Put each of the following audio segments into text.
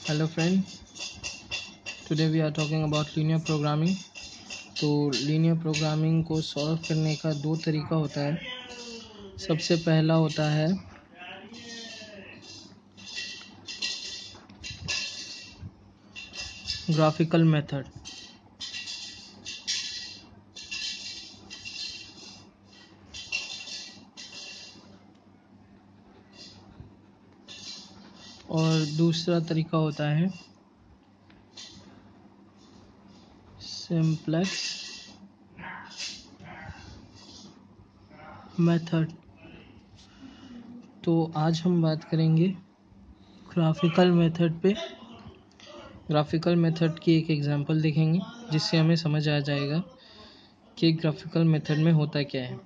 Hello friend, today we are talking about linear programming। तो linear programming को solve करने का दो तरीका होता है। सबसे पहला होता है ग्राफिकल मेथड। और दूसरा तरीका होता है सिंप्लेक्स मेथड। तो आज हम बात करेंगे ग्राफिकल मेथड पे। ग्राफिकल मेथड की एक एग्जांपल देखेंगे जिससे हमें समझ आ जाएगा कि ग्राफिकल मेथड में होता क्या है।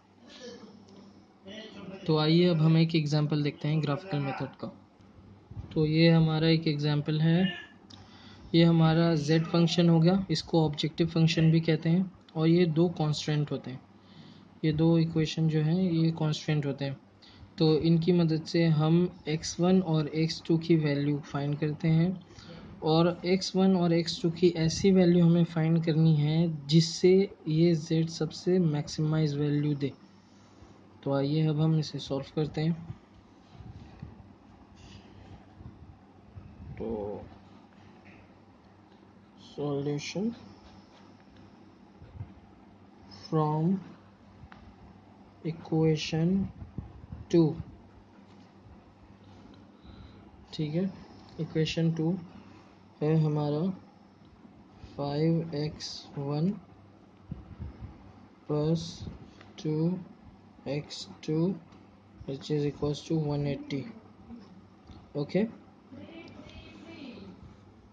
तो आइए अब हम एक एग्जांपल देखते हैं ग्राफिकल मेथड का। तो ये हमारा एक एग्जांपल है। ये हमारा z फंक्शन हो गया, इसको ऑब्जेक्टिव फंक्शन भी कहते हैं। और ये दो कांस्टेंट होते हैं, ये दो इक्वेशन जो हैं ये कांस्टेंट होते हैं। तो इनकी मदद से हम x1 और x2 की वैल्यू फाइंड करते हैं। और x1 और x2 की ऐसी वैल्यू हमें फाइंड करनी है जिससे ये z सबसे मैक्सिमाइज वैल्यू दे। तो आइए अब हम इसे सॉल्व करते हैं। तो सॉल्यूशन फ्रॉम इक्वेशन 2, ठीक है। इक्वेशन 2 है हमारा 5x1 plus 2x2 which is equals to 180। Okay,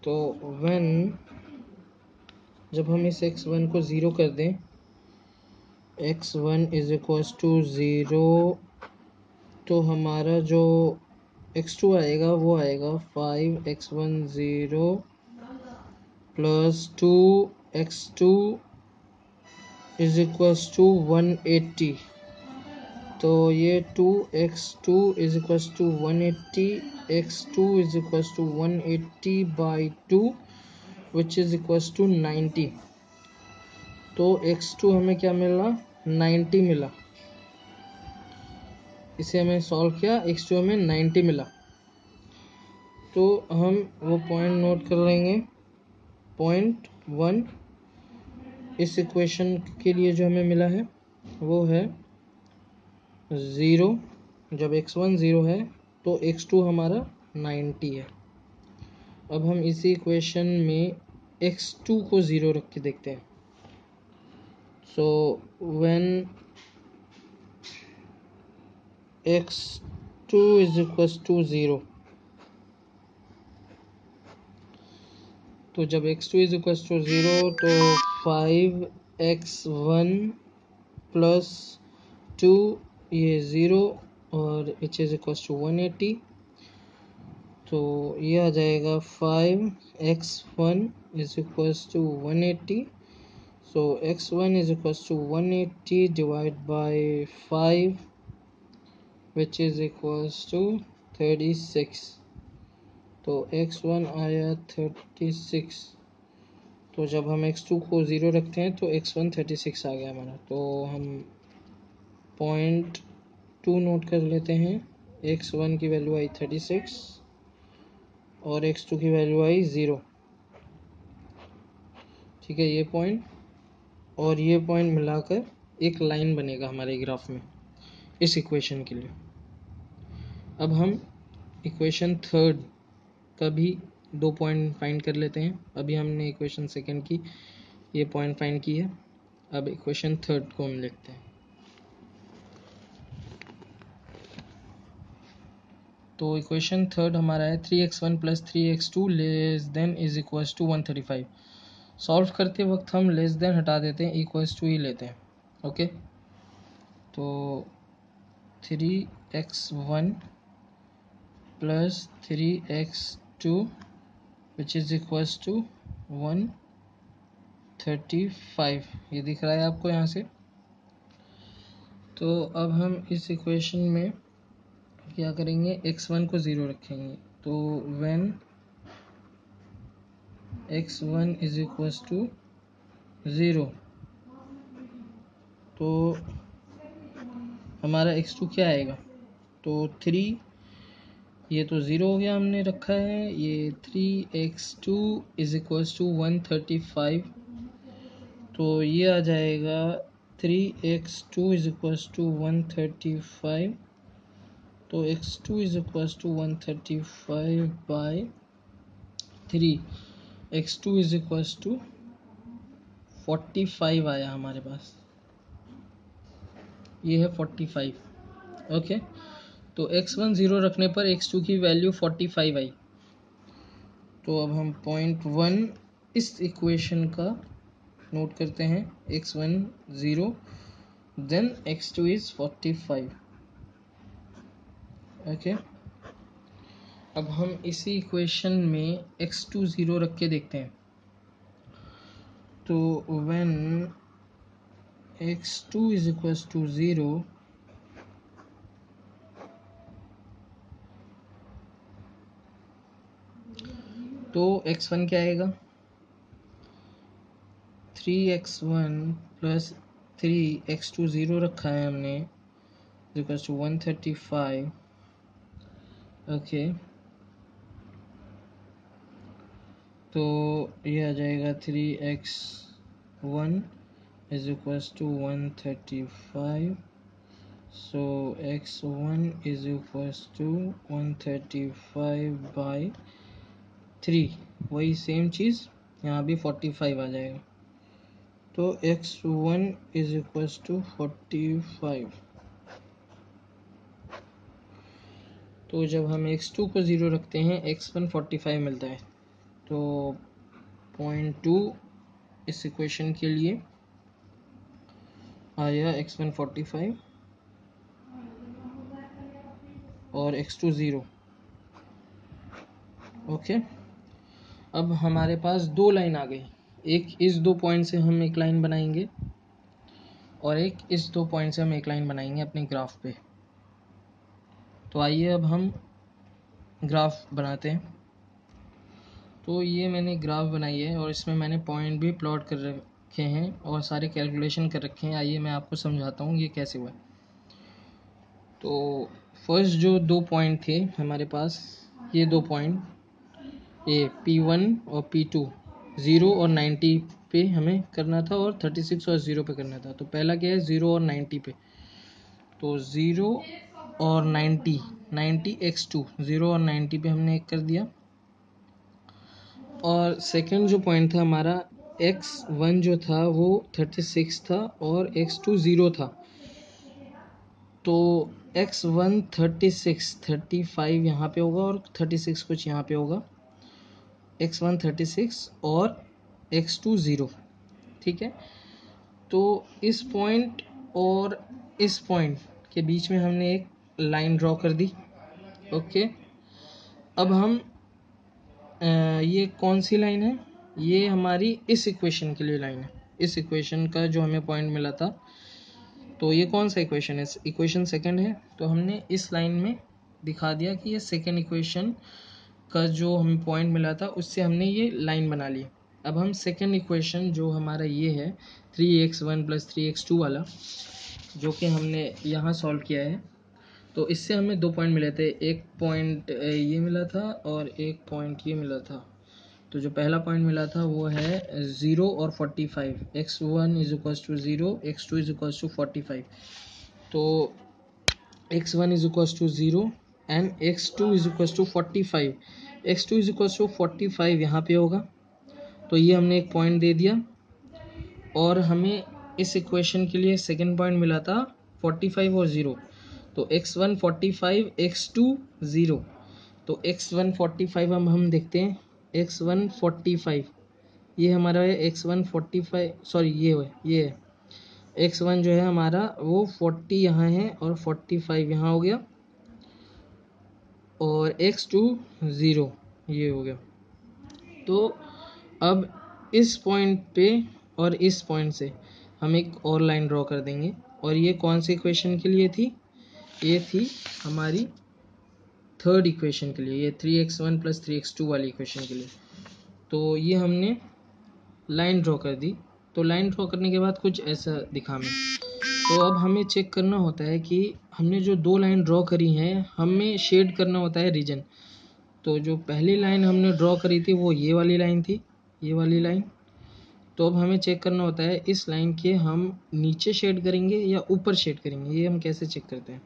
तो when जब हम इस x1 को 0 कर दें, x1 is equals to 0, तो हमारा जो x2 आएगा वो आएगा 5x1 0 plus 2x2 is equals to 180। तो ये 2x2 is equals to 180, x2 is equals to 180 by 2 which is equals to 90। तो x2 हमें क्या मिला, 90 मिला। इसे हमें सॉल्व किया, x2 हमें 90 मिला। तो हम वो पॉइंट नोट कर लेंगे, पॉइंट 1 इस इक्वेशन के लिए जो हमें मिला है वो है 0। जब x1 0 है तो x2 हमारा 90 है। अब हम इसी इक्वेशन में x2 को 0 रख के देखते हैं। So when x2 is equals to 0, तो जब x2 इज इक्वल्स टू 0 तो 5x1 प्लस 2 ये 0 और h इज इक्वल्स टू 180। तो ये आ जाएगा 5x1 is equals to 180। So x1 is equals to 180 divide by 5 which is equals to 36। तो x1 आया 36। तो जब हम x2 को 0 रखते हैं तो x1 36 आ गया हमारा। तो हम पॉइंट 2 नोट कर लेते हैं। x1 की वैल्यू आई 36 और x2 की वैल्यू आई 0, ठीक है। ये पॉइंट और ये पॉइंट मिलाकर एक लाइन बनेगा हमारे ग्राफ में इस इक्वेशन के लिए। अब हम इक्वेशन थर्ड का भी 2 पॉइंट फाइंड कर लेते हैं। अभी हमने इक्वेशन सेकंड की ये पॉइंट फाइंड की है, अब इक्वेशन थर्ड को हम लिखते हैं। तो इक्वेशन थर्ड हमारा है 3x1 plus 3x2 less than is equals to 135। Solve करते वक्त हम लेस देन हटा देते हैं, इक्वल्स टू ही लेते हैं। ओके, तो 3x1 plus 3x2 which is equals to 135, ये दिख रहा है आपको यहाँ से। तो अब हम इस इक्वेशन में क्या करेंगे, x1 को 0 रखेंगे। तो when x1 is equal to 0, तो हमारा x2 क्या आएगा? तो 3, ये तो 0 हो गया हमने रखा है, ये 3x2 इज इक्वल टू 135, तो ये आ जाएगा 3x2 इज इक्वल टू 135, तो x2 is equal to 135 by 3, x2 is equal to 45 आया हमारे पास, ये है 45। ओके, तो x1 0 रखने पर x2 की वैल्यू 45 आई। तो अब हम पॉइंट 1 इस इक्वेशन का नोट करते हैं, x1 0 then x2 is 45। Okay, अब हम इसी इक्वेशन में x2 0 रख के देखते हैं। तो when x2 is equal to 0, तो x1 क्या आएगा? 3x1 प्लस 3x2 0 रखा है हमने इक्वल टू 135। ओके, तो ये आ जाएगा 3x1 is equal to 135, so x1 is equal to 135 by 3, वही सेम चीज़ यहाँ भी 45 आ जाएगा, तो x1 इज इक्वल टू 45। तो जब हम x2 को 0 रखते हैं x1 45 मिलता है, तो पॉइंट 2 इस इक्वेशन के लिए आया x1 45 और x2 0। ओके, अब हमारे पास दो लाइन आ गई, एक इस दो पॉइंट से हम एक लाइन बनाएंगे और एक इस दो पॉइंट से हम एक लाइन बनाएंगे अपने ग्राफ पे। तो आइए अब हम ग्राफ बनाते हैं। तो ये मैंने ग्राफ बनाई है और इसमें मैंने पॉइंट भी प्लॉट कर रखे हैं और सारे कैलकुलेशन कर रखे हैं। आइए मैं आपको समझाता हूँ ये कैसे हुआ। तो फर्स्ट जो दो पॉइंट थे हमारे पास, ये दो पॉइंट, ये P1 और P2 0 और 90 पे हमें करना था और 36 और 0 पे करना था। तो पहला क्या है, 0 और 90 पे, तो 0 और 90 x2 0 और 90 पे हमने एक कर दिया। और सेकंड जो पॉइंट था हमारा, x1 जो था वो 36 था और x2 0 था, तो x1 36 35 यहाँ पे होगा और 36 कुछ यहाँ पे होगा, x1 36 और x2 0। ठीक है, तो इस पॉइंट और इस पॉइंट के बीच में हमने एक लाइन ड्रॉ कर दी। ओके, अब हम ये कौन सी लाइन है, ये हमारी इस इक्वेशन के लिए लाइन है, इस इक्वेशन का जो हमें पॉइंट मिला था। तो ये कौन सा इक्वेशन है, इक्वेशन सेकंड है, तो हमने इस लाइन में दिखा दिया कि ये सेकंड इक्वेशन का जो हमें पॉइंट मिला था उससे हमने ये लाइन बना ली। अब हम सेकंड इक्वेशन जो हमारा ये है 3x1 प्लस 3x2 वाला, जो कि हमने यहाँ सॉल्व किया है, तो इससे हमें दो पॉइंट मिले थे, एक पॉइंट ये मिला था और एक पॉइंट ये मिला था। तो जो पहला पॉइंट मिला था वो है 0 और 45, x1 is equal to 0, x2 is equal to 45। तो x1 is equal to 0 and x2 is equal to 45, x2 is equal to 45 यहाँ पे होगा, तो ये हमने एक पॉइंट दे दिया। और हमें इस इक्वेशन के लिए सेकंड पॉइंट मिला था 45 और 0, तो x1 45 x2 0, तो x1 45 हम देखते हैं, x1 45 ये हमारा है, x1 45 सॉरी ये है x1 जो है हमारा वो 40 यहाँ है और 45 यहाँ हो गया, और x2 0 ये हो गया। तो अब इस पॉइंट पे और इस पॉइंट से हम एक और लाइन ड्रॉ कर देंगे, और ये कौन सी इक्वेशन के लिए थी, ये थी हमारी थर्ड इक्वेशन के लिए, ये 3x1 प्लस 3x2 वाली इक्वेशन के लिए। तो ये हमने लाइन ड्रॉ कर दी। तो लाइन ड्रॉ करने के बाद कुछ ऐसा दिखा हमें। तो अब हमें चेक करना होता है कि हमने जो 2 लाइन ड्रॉ करी हैं, हमें शेड करना होता है रीजन। तो जो पहली लाइन हमने ड्रॉ करी थी वो ये वाली लाइन थी, ये वाली लाइन। तो अब हमें चेक करना होता है इस लाइन के हम नीचे शेड करेंगे या ऊपर शेड करेंगे। ये हम कैसे चेक करते हैं?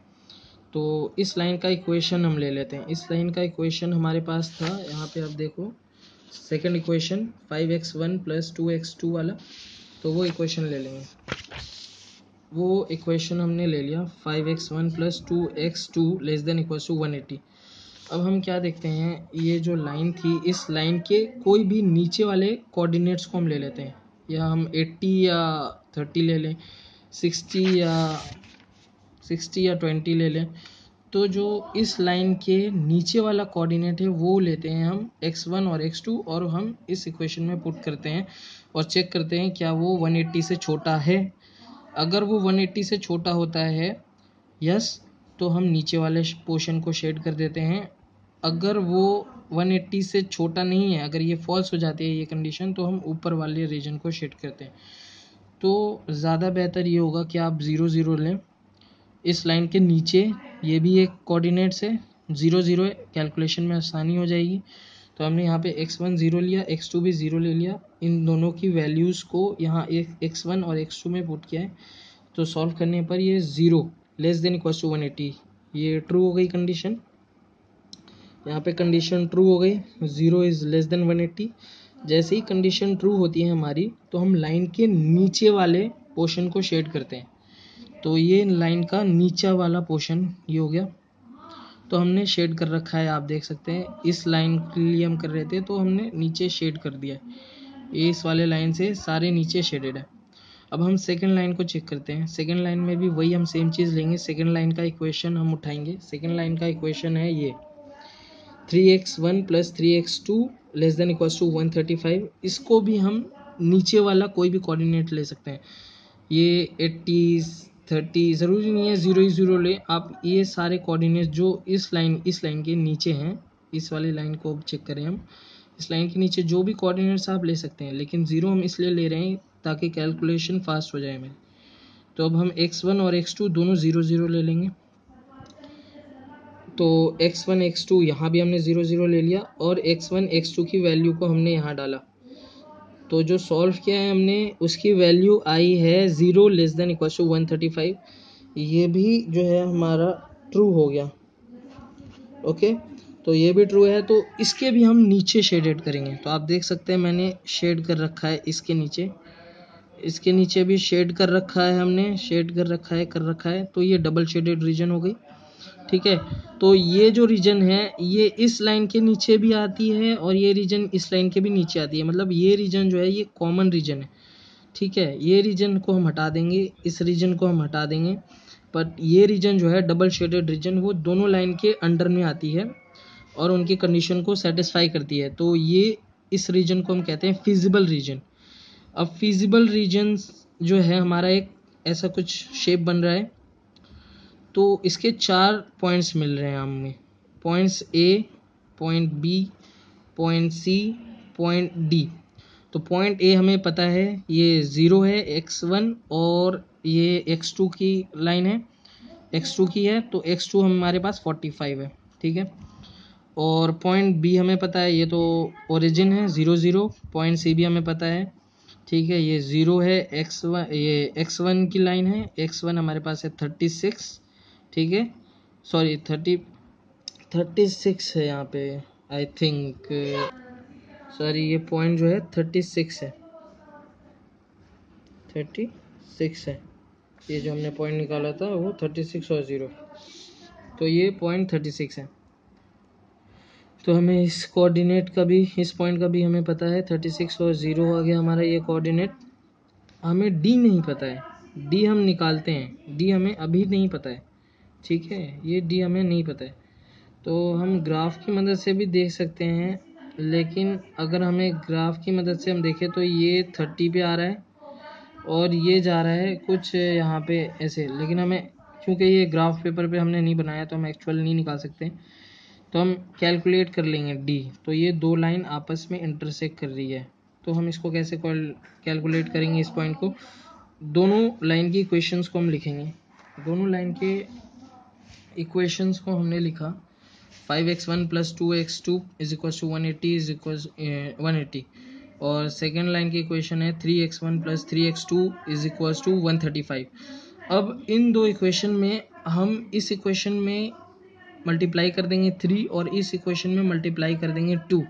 तो इस लाइन का इक्वेशन हम ले लेते हैं। इस लाइन का इक्वेशन हमारे पास था, यहाँ पे आप देखो सेकंड इक्वेशन 5x1 + 2x2 वाला। तो वो इक्वेशन ले लेंगे। वो इक्वेशन हमने ले लिया 5x1 + 2x2 <= 180। अब हम क्या देखते हैं, ये जो लाइन थी इस लाइन के कोई भी नीचे वाले कोऑर्डिनेट्स को हम ले लेते हैं, या हम 80 या 30 ले लें, 60 या 20 ले लें। तो जो इस लाइन के नीचे वाला कोऑर्डिनेट है वो लेते हैं हम x1 और x2, और हम इस इक्वेशन में पुट करते हैं और चेक करते हैं क्या वो 180 से छोटा है। अगर वो 180 से छोटा होता है यस, तो हम नीचे वाले पोर्शन को शेड कर देते हैं। अगर वो 180 से छोटा नहीं है, अगर ये फॉल्स हो जाती है ये कंडीशन, तो हम ऊपर वाले रीजन को शेड करते हैं। तो ज़्यादा बेहतर ये होगा कि आप 0 0 लें। इस लाइन के नीचे ये भी एक कोऑर्डिनेट्स है, 0 0 है, कैलकुलेशन में आसानी हो जाएगी। तो हमने यहाँ पे x1 0 लिया, x2 भी 0 ले लिया। इन दोनों की वैल्यूज़ को यहाँ एक x1 और x2 में पुट किया है। तो सॉल्व करने पर ये 0 <= 180, ये ट्रू हो गई कंडीशन। यहाँ पे कंडीशन ट्रू हो गई, 0 <= 180। जैसे ही कंडीशन ट्रू होती है हमारी, तो हम लाइन के नीचे वाले पोर्शन को शेड करते हैं। तो ये लाइन का नीचा वाला पोर्शन ये हो गया। तो हमने शेड कर रखा है, आप देख सकते हैं। इस लाइन के लिए हम कर रहे थे तो हमने नीचे शेड कर दिया है। ये इस वाले लाइन से सारे नीचे शेडेड है। अब हम सेकंड लाइन को चेक करते हैं। सेकंड लाइन में भी वही हम सेम चीज़ लेंगे। सेकंड लाइन का इक्वेशन हम उठाएंगे। सेकंड लाइन का इक्वेशन है ये 3x1 + 3x2 <= 135। इसको भी हम नीचे वाला कोई भी कोऑर्डिनेट ले सकते हैं। ये 80 30 ज़रूरी नहीं है 0 0 ले आप। ये सारे कोऑर्डिनेट जो इस लाइन के नीचे हैं, इस वाली लाइन को चेक करें हम, इस लाइन के नीचे जो भी कोऑर्डिनेट्स आप ले सकते हैं, लेकिन 0 हम इसलिए ले रहे हैं ताकि कैलकुलेशन फास्ट हो जाए मेरी। तो अब हम x1 और x2 दोनों 0 0 ले लेंगे। तो x1 x2 यहाँ भी हमने 0 0 ले लिया, और x1 x2 की वैल्यू को हमने यहाँ डाला। तो जो सॉल्व किया है हमने उसकी वैल्यू आई है 0 <= 135। ये भी जो है हमारा ट्रू हो गया। ओके, तो ये भी ट्रू है। तो इसके भी हम नीचे शेडेड करेंगे। तो आप देख सकते हैं मैंने शेड कर रखा है इसके नीचे, इसके नीचे भी शेड कर रखा है, हमने शेड कर रखा है। तो ये डबल शेडेड रीजन हो गई। ठीक है, तो ये जो रीजन है ये इस लाइन के नीचे भी आती है और ये रीजन इस लाइन के भी नीचे आती है। मतलब ये रीजन जो है ये कॉमन रीजन है। ठीक है, ये रीजन को हम हटा देंगे, इस रीजन को हम हटा देंगे, बट ये रीजन जो है डबल शेडेड रीजन वो दोनों लाइन के अंडर में आती है और उनकी कंडीशन को सेटिस्फाई करती है। तो ये इस रीजन को हम कहते हैं फिजिबल रीजन। अब फिजिबल रीजन जो है हमारा एक ऐसा कुछ शेप बन रहा है। तो इसके 4 पॉइंट्स मिल रहे हैं हमें, points A, point B, point C, point D। तो पॉइंट A हमें पता है ये 0 है x1, और ये x2 की लाइन है, x2 की है। तो x2 हमारे पास 45 है। ठीक है, और पॉइंट B हमें पता है ये तो ओरिजिन है 0 0। पॉइंट C भी हमें पता है। ठीक है, ये 0 है x1, ये x1 की लाइन है। x1 हमारे पास है 36। ठीक है, सॉरी 36 है यहाँ पे, आई थिंक, सॉरी ये पॉइंट जो है 36 है, 36 है। ये जो हमने पॉइंट निकाला था वो 36 और 0, तो ये पॉइंट 36 है। तो हमें इस कोऑर्डिनेट का भी, इस पॉइंट का भी हमें पता है 36 और 0 आ गया हमारा ये कोऑर्डिनेट। हमें D नहीं पता है, D हम निकालते हैं, D हमें अभी नहीं पता है। ठीक है, ये D हमें नहीं पता है। तो हम ग्राफ की मदद से भी देख सकते हैं, लेकिन अगर हमें ग्राफ की मदद से हम देखें तो ये 30 पे आ रहा है और ये जा रहा है कुछ यहाँ पे ऐसे। लेकिन हमें, क्योंकि ये ग्राफ पेपर पे हमने नहीं बनाया तो हम एक्चुअल नहीं निकाल सकते। तो हम कैलकुलेट कर लेंगे डी। तो ये दो लाइन आपस में इंटरसेक्ट कर रही है, तो हम इसको कैसे कैलकुलेट करेंगे इस पॉइंट को। दोनों लाइन की इक्वेशंस को हम लिखेंगे। दोनों लाइन के इक्वेशंस को हमने लिखा 5x1 plus 2x2 is equal to 180 is equal 180, और सेकेंड लाइन की इक्वेशन है 3x1 plus 3x2 is equal to 135। अब इन दो इक्वेशन में हम इस इक्वेशन में मल्टीप्लाई कर देंगे 3 और इस इक्वेशन में मल्टीप्लाई कर देंगे 2।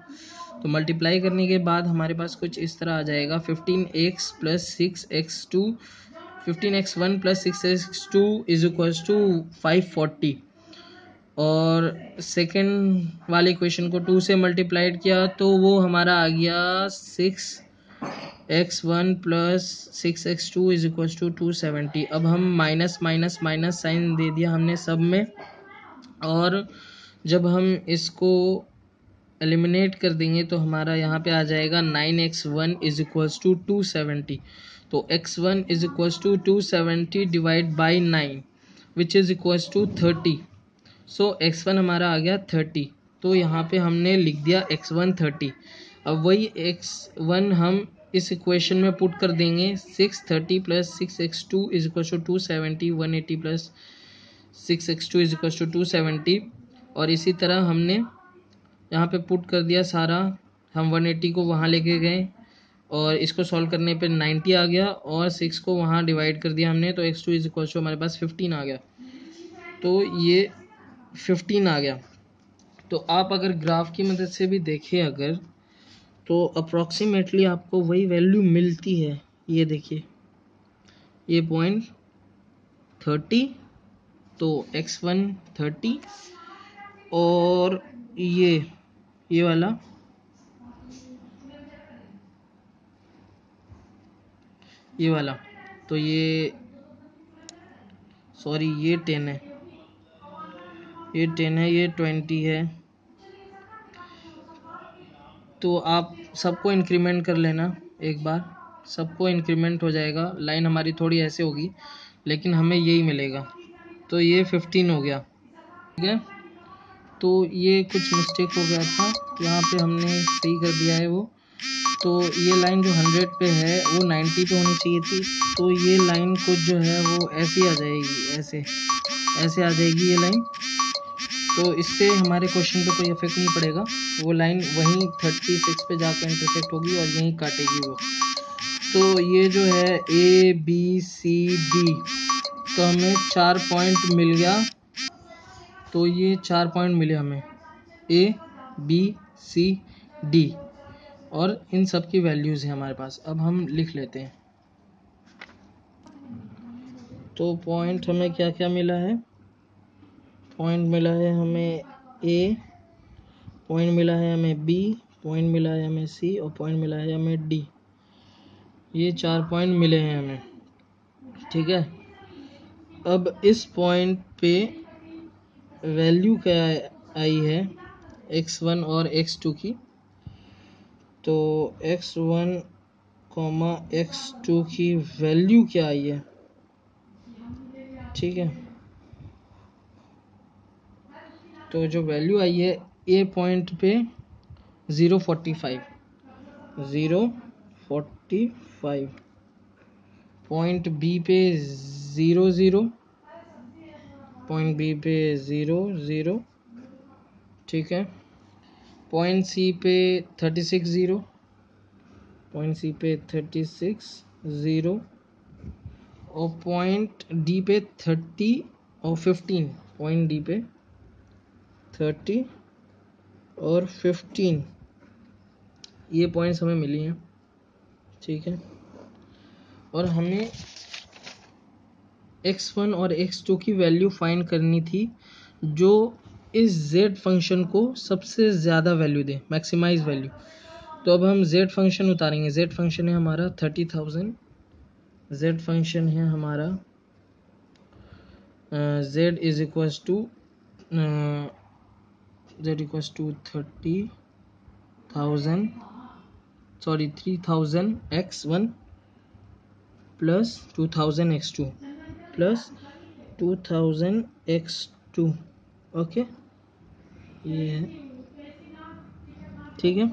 तो मल्टीप्लाई करने के बाद हमारे पास कुछ इस तरह आ जाएगा 15x plus 6x2 15x1 plus 6x2 is equal to 540, और सेकेंड वाले इक्वेशन को 2 से मल्टीप्लाइड किया तो वो हमारा आ गया 6x1 plus 6x2 is equal to 270। अब हम माइनस माइनस माइनस साइन दे दिया हमने सब में, और जब हम इसको एलिमिनेट कर देंगे तो हमारा यहाँ पे आ जाएगा 9x1 इज इक्वल्स टू 270। तो x1 is equals to 270 divide by 9 which is equals to 30। So x1 हमारा आ गया 30, तो यहाँ पे हमने लिख दिया x1 30। अब वही x1 हम इस इक्वेशन में पुट कर देंगे 630 plus 6x2 is equal to 270 180 plus 6x2 is equal to 270, और इसी तरह हमने यहाँ पे पुट कर दिया सारा। हम 180 को वहाँ लेके गए और इसको सॉल्व करने पे 90 आ गया, और 6 को वहाँ डिवाइड कर दिया हमने, तो x2 इज इक्वल टू हमारे पास 15 आ गया। तो ये 15 आ गया। तो आप अगर ग्राफ की मदद से भी देखें अगर, तो अप्रॉक्सीमेटली आपको वही वैल्यू मिलती है। ये देखिए, ये पॉइंट 30, तो x1 30, और ये वाला तो ये 10 है, ये 10 है, ये 20 है। तो आप सबको इंक्रीमेंट कर लेना एक बार, सबको इंक्रीमेंट हो जाएगा। लाइन हमारी थोड़ी ऐसे होगी लेकिन हमें यही मिलेगा। तो ये 15 हो गया, ठीक है। तो ये कुछ मिस्टेक हो गया था, यहाँ पे हमने सही कर दिया है वो। तो ये लाइन जो 100 पे है वो 90 पे होनी चाहिए थी, तो ये लाइन कुछ जो है वो ऐसी आ जाएगी, ऐसे आ जाएगी ये लाइन। तो इससे हमारे क्वेश्चन पे कोई इफेक्ट नहीं पड़ेगा, वो लाइन वहीं 36 पे जाकर इंटरसेक्ट होगी और यहीं काटेगी वो। तो ये जो है ABCD, तो हमें 4 पॉइंट मिल गया। तो ये 4 पॉइंट मिले हमें ABCD, और इन सब की वैल्यूज़ हैं हमारे पास। अब हम लिख लेते हैं। तो पॉइंट हमें क्या क्या मिला है। पॉइंट मिला है हमें A, पॉइंट मिला है हमें B, पॉइंट मिला है हमें C, और पॉइंट मिला है हमें D। ये 4 पॉइंट मिले हैं हमें, ठीक है। अब इस पॉइंट पे वैल्यू क्या आई है x1 और x2 की। तो x1, x2 की वैल्यू क्या आई है, ठीक है। तो जो वैल्यू आई है ए पॉइंट पे 0.45, पॉइंट बी पे 0.0, पॉइंट बी पे 0.0, ठीक है। पॉइंट सी पे 36.0, पॉइंट सी पे 36.0, और पॉइंट डी पे 30 और 15, पॉइंट डी पे 30 और 15, ये पॉइंट्स हमें मिली हैं, ठीक है। और हमें x1 और x2 की वैल्यू फाइंड करनी थी जो इस z फंक्शन को सबसे ज़्यादा वैल्यू दे, मैक्सिमाइज वैल्यू। तो अब हम z फंक्शन उतारेंगे। z फंक्शन है हमारा 30,000, z फंक्शन है हमारा z is equals to 30,000, 3000 x1 plus 2000 x2 plus 2000 x2, okay. ये है, ठीक है।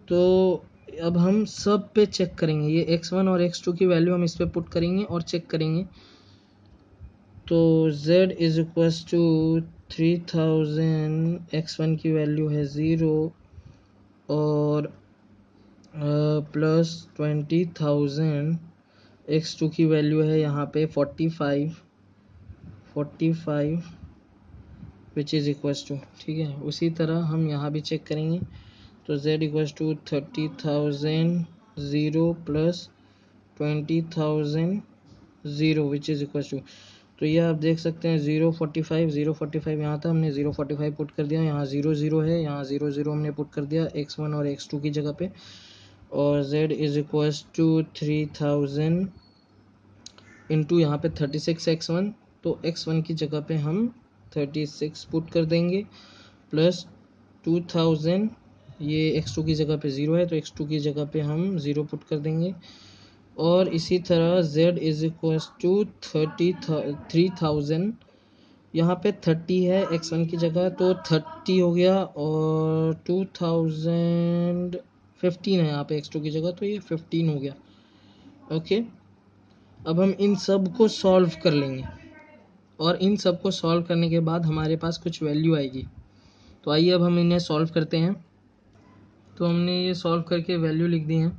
तो अब हम सब पे चेक करेंगे, ये x1 और x2 की वैल्यू हम इस पे पुट करेंगे और चेक करेंगे। तो z is equal to 3000, x1 की वैल्यू है 0 और प्लस 20,000, x2 की वैल्यू है यहाँ पे 45 विच इज़ इक्वल टू, ठीक है। उसी तरह हम यहाँ भी चेक करेंगे। तो z equal to 30,000 0 plus 20,000 0 which is equal to, तो ये आप देख सकते हैं 045 यहाँ था, हमने 045 पुट कर दिया, यहाँ 0 है, यहाँ 0 हमने पुट कर दिया x1 और x2 की जगह पे। और z is equal to 3000 into यहाँ पे 36 x1, तो x1 की जगह पे हम 36 पुट कर देंगे प्लस 2000, ये x2 की जगह पे 0 है तो x2 की जगह पे हम 0 पुट कर देंगे। और इसी तरह z इज इक्वल टू 3000, यहाँ पे 30 है x1 की जगह तो 30 हो गया, और 2015 है यहाँ पे x2 की जगह तो ये 15 हो गया। ओके, अब हम इन सब को सॉल्व कर लेंगे और इन सब को सॉल्व करने के बाद हमारे पास कुछ वैल्यू आएगी। तो आइए अब हम इन्हें सॉल्व करते हैं। तो हमने ये सॉल्व करके वैल्यू लिख दी हैं।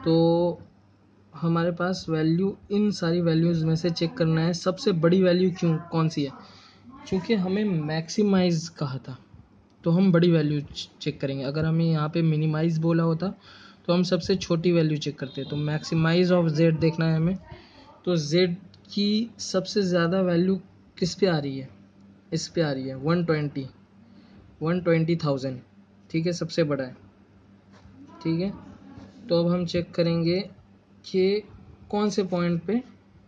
तो हमारे पास वैल्यू, इन सारी वैल्यूज़ में से चेक करना है सबसे बड़ी वैल्यू कौन सी है। क्योंकि हमें मैक्सिमाइज कहा था तो हम बड़ी वैल्यू चेक करेंगे। अगर हमें यहाँ पे मिनिमाइज बोला होता तो हम सबसे छोटी वैल्यू चेक करते। तो मैक्सिमाइज ऑफ z देखना है हमें। तो z की सबसे ज़्यादा वैल्यू किस पे आ रही है, इस पे आ रही है 120,000, ठीक है, सबसे बड़ा है, ठीक है। तो अब हम चेक करेंगे कि कौन से पॉइंट पे,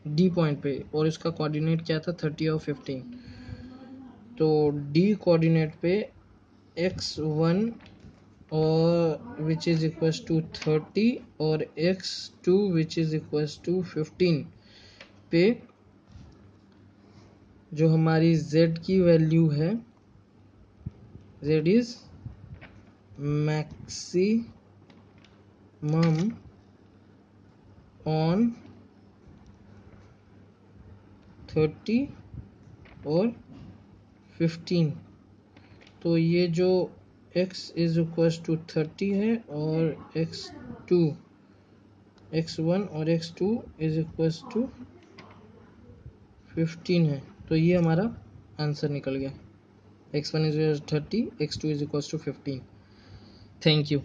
डी पॉइंट पे, और इसका कोऑर्डिनेट क्या था 30 और 15। तो डी कोऑर्डिनेट पे x1 और विच इज़ इक्वल्स टू 30 और x2 which is equals to 15 पे जो हमारी z की वैल्यू है, z इज मैक्सिमम ऑन 30 और 15। तो ये जो x इज इक्वल्स टू 30 है और x1 और x2 इज इक्वल्स टू 15 है। तो ये हमारा आंसर निकल गया, x1 is 30, x2 is equals to 15। Thank you.